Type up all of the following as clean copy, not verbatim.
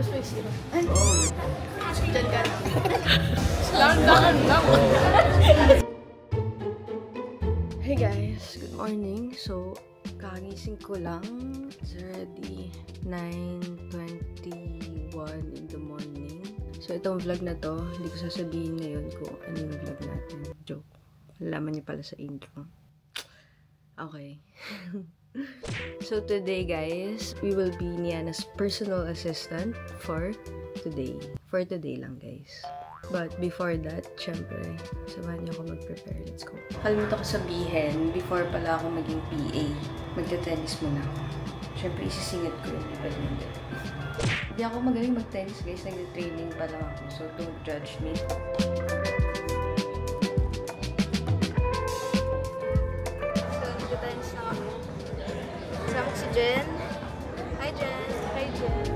Tapos may zero. Diyan ka na. Dahan lang. Hey guys, good morning. So, kagising ko lang. It's already 9:21 in the morning. So, itong vlog na to, hindi ko sasabihin ngayon kung ano yung vlog natin. Joke. Malaman niyo pala sa intro. Okay. So, today guys, we will be Niana's personal assistant for today. For today lang guys. But before that, syempre, samahan niyo ako mag-prepare. Let's go. Kalimutan ko sabihin, before pala ako maging PA, magta-tennis muna ako. Syempre, isisingit ko yung iba hindi. Hindi ako magaling mag-tennis guys, nag-training pa lang ako. So, don't judge me. So, nag-tennis na ako. Kasama si Jen. Hi Jen. Hi Jen.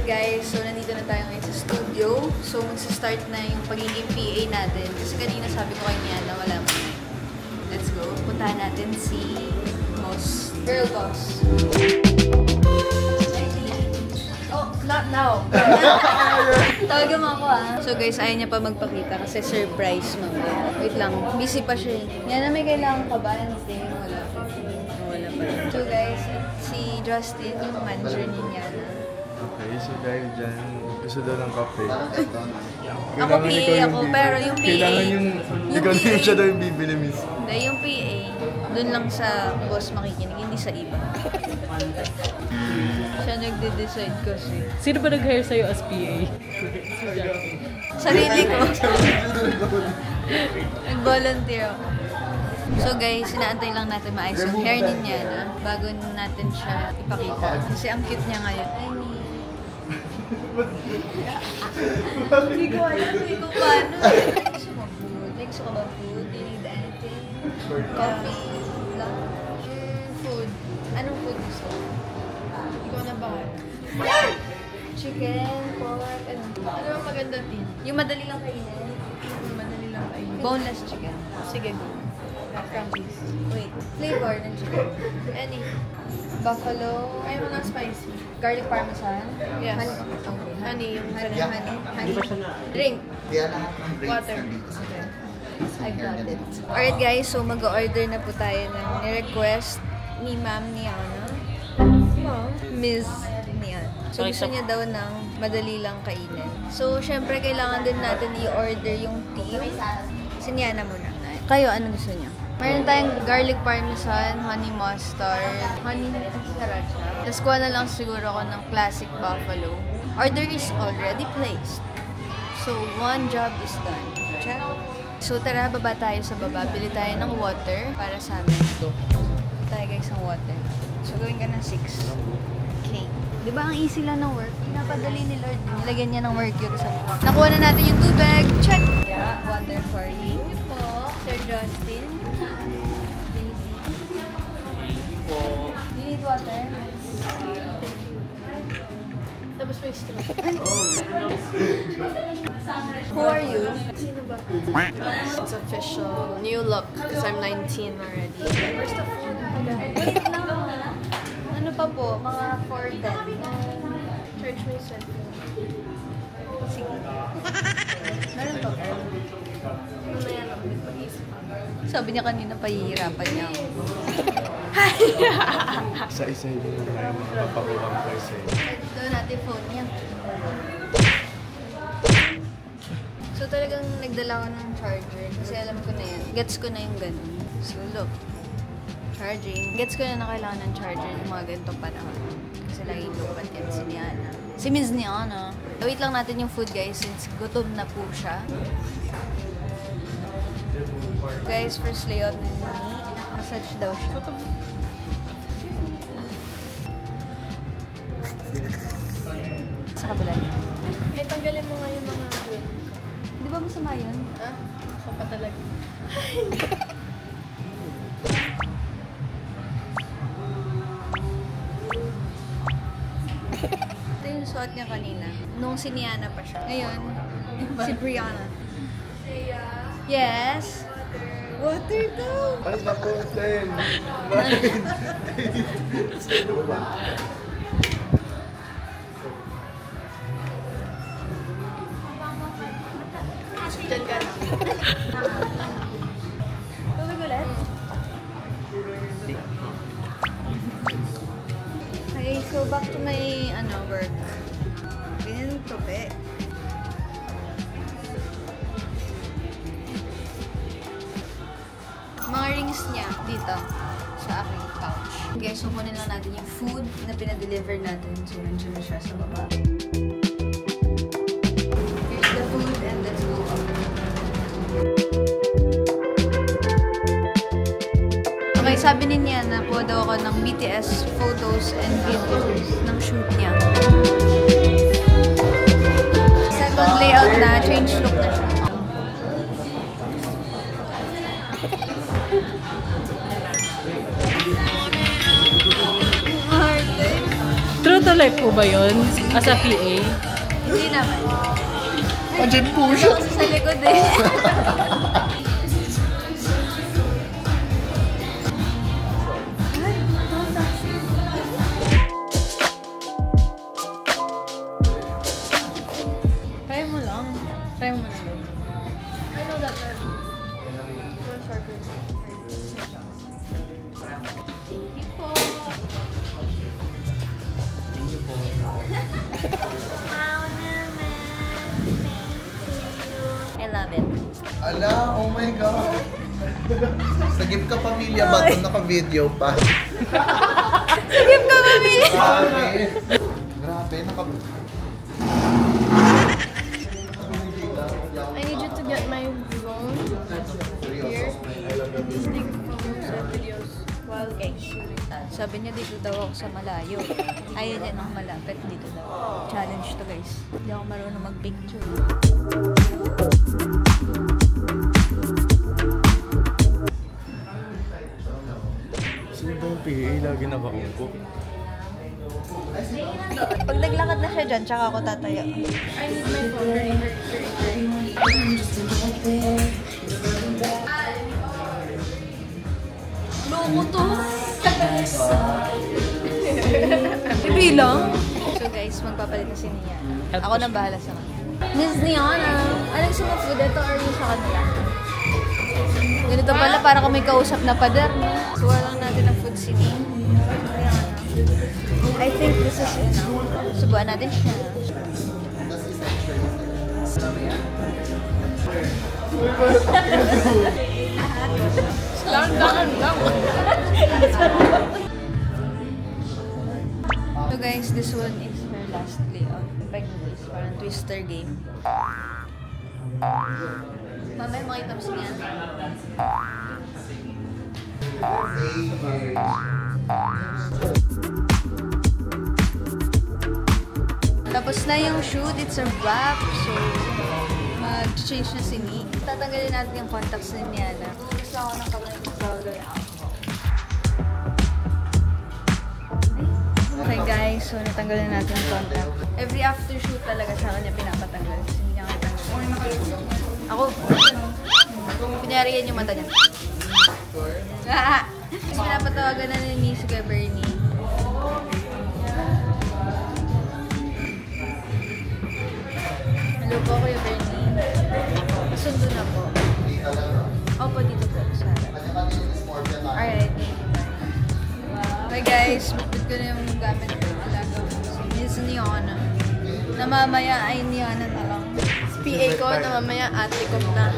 Guys, so nandito na tayo ngayon sa studio. So magsa-start na yung pagiging PA natin. Kasi kanina sabi ko kay Niana, wala mo na. Let's go. Puntahan natin si Boss. Girl Boss. Oh, not now. Tawagan mo ako So guys, ayaw niya pa magpakita kasi surprise mamaya. Wait lang, busy pa siya. Niana, may kailangan ka ba? Wala pa. Wala pa. So guys, si Justin, yung manager ni Niana. Okay, so dahil dyan, gusto daw ng kape. Ako PA ako, pero yung PA... Kailangan yung ikaw na siya daw yung bibili mismo. Hindi, yung PA, dun lang sa boss makikinig, hindi sa iba. Siya nagde-decide kasi. Sino ba nag-hire sa'yo as PA? Sarili ko. Nag-volunteer ako. So guys, sinaantay lang natin maayos yung hair ni Niana bago natin siya ipakita. Kasi ang cute niya ngayon. Hindi ko alam kung paano. Gusto mo food? Gusto ka ba food? Do you need anything? Coffee? Lunch? Food? Anong food gusto? Ikaw na bahala. Chicken, pork, ano? Ano ang maganda din? Yung madali lang kainin. Madali lang kainin. Boneless chicken. Sige, go. Crumbs. Wait. Flavor ng chicken. Any. Buffalo. Ayaw mo ng spicy. Garlic parmesan. Yes. Honey. Honey. Honey. Drink. Water. Okay. I got it. Alright guys, so mag-order na po tayo ng ni-request ni Ma'am Niana. Ms. Niana. So gusto niya daw ng madali lang kainin. So syempre kailangan din natin i-order yung tea. Si Niana muna. Kayo, ano gusto niyo? Mayroon tayong garlic parmesan, honey mustard, honey sriracha. Tapos kuha na lang siguro ako ng classic buffalo. Order is already placed. So, one job is done. Check. So, tara, baba tayo sa baba. Bili tayo ng water para sa amin. Tayo guys ng water. So, gawin ka ng 6. Okay. Diba ang easy lang ng work? Pinapadali ni Lord. Nilagyan niya ng mercury sa buka. Nakuha na natin yung tubig. Check! Yeah, water for you. Sir Justin. Do you need water? Tapos may straw. Who are you? Sino ba? It's official. New look. Because I'm 19 already. Where's the food? Wait lang. Ano pa po? Mga 4:10. Church may cellphone. Sige. Meron pa po. Mamaya lang. Sabi niya kanina pahihirapan niya ako. Isa-isa yun yung mga papakuha ko kasi. Ito natin phone niya. So talagang nagdala ko ng charger kasi alam ko na yan. Gets ko na yung ganun. So look. Charging. Gets ko na kailangan ng charger yung mga ganitong panahon. Kasi laging lupat yan si Niana. Si Ms. Niana. Wait lang natin yung food guys since gutom na po siya. Guys, first layout na ni massage daw siya. Sa kabila niya. Eh, tanggalin mo nga yung mga food. Di ba masama yun? Ah? Ako pa talaga. Ito yung suot niya kanina. Nung si Niana pa siya. Ngayon, si Brianna. Yes? Water daw. Ay, naku, Sen. Diyan ka na. Tubig ulit? Okay, so back to my work. Ganyan yung tope. Mga rings niya dito sa aking pouch. Okay, so kunin lang natin yung food na pinadeliver natin. So, nandiyan na siya sa baba. Here's the food and let's go up. Okay, sabi ni Nian na po daw ako ng BTS photos and videos ng shoot niya. Second layout na, change look na siya. True to life po ba yun? As a PA? Hindi naman. Andiyan po siya. Kasi sa likod eh. Try mo lang. Try mo na lang. I know that term. I love it. Ala, oh my God. Sagip ka pamilya ba ito? Naka-video pa. Sagip ka kami! Grabe, I need you to get my phone here. Just take photos and videos while shooting. Sabi niya dito daw ako sa malayo. Ayaw niya ng malapit dito daw. Challenge to guys. Hindi ako marunong mag-picture. Sino ba yung PA? Lagi nakaungko. Pag naglakad na siya dyan, tsaka ako tatayo. I need my phone very. Loko to! Ibilang? So guys, magpapalit na si Nia. Ako nang bahala sa kanya. Miss Niana, anong gusto mo food? Ito or yung sa kanila? Ganito pala, para kung may kausap na pader. Suwa lang natin ang food si Nia. I think this is enough. Subuan natin siya. So guys, this one is her last layout. Pag-this, parang twister game. Mamaya makita mo siya. Tapos na yung shoot, it's a wrap. So, mag-change na si Ni. Tatanggalin natin yung contacts ni Niana. Gusto ako ng kamay. Okay guys, so natanggalin natin ang contact. Every after shoot talaga sa kanya pinapatanggal. Kasi hindi niya katanggal. Ako, kunyari yan yung mata niya. Tapos pinapatawagan na ni si Kuya Bernie. Hello po, Kuya Bernie. Sundo na po. Opo, dito po. Alright. Okay guys, bukod ko na yung gamit ng alaga ko. So, Miss Niana. Namamaya ay Niana na lang. PA ko na mamaya ate ko na.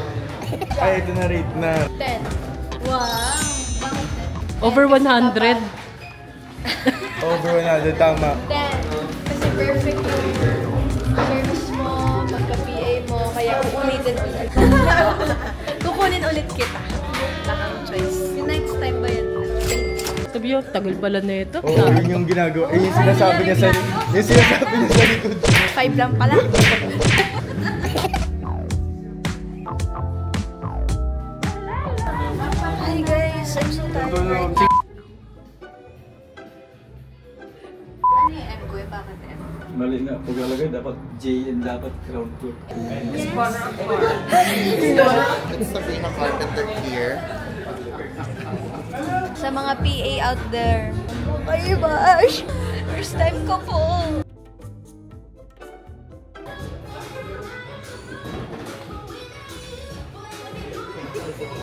Ay, ito na rate na. 10. Wow! Bakit? Over 100. Over 100, tama. 10. Kasi perfect yung service mo, magka-PA mo, kaya kukulitin ulit. Kukunin ulit kita. Takang choice. Yung next time ba yun? Sabi yun, tagal pala na ito. Oo, yun yung ginagawa. Eh, yung sinasabi niya sa likod. 5 lang pala. Hi guys, I'm so tired right now. Ano yung M ko eh? Bakit M? Mali na. Paglalagay, dapat J and dapat crown ko. It's Sabrina Carpenter here. Sa mga PA out there. Ay, Bash! First time ko po.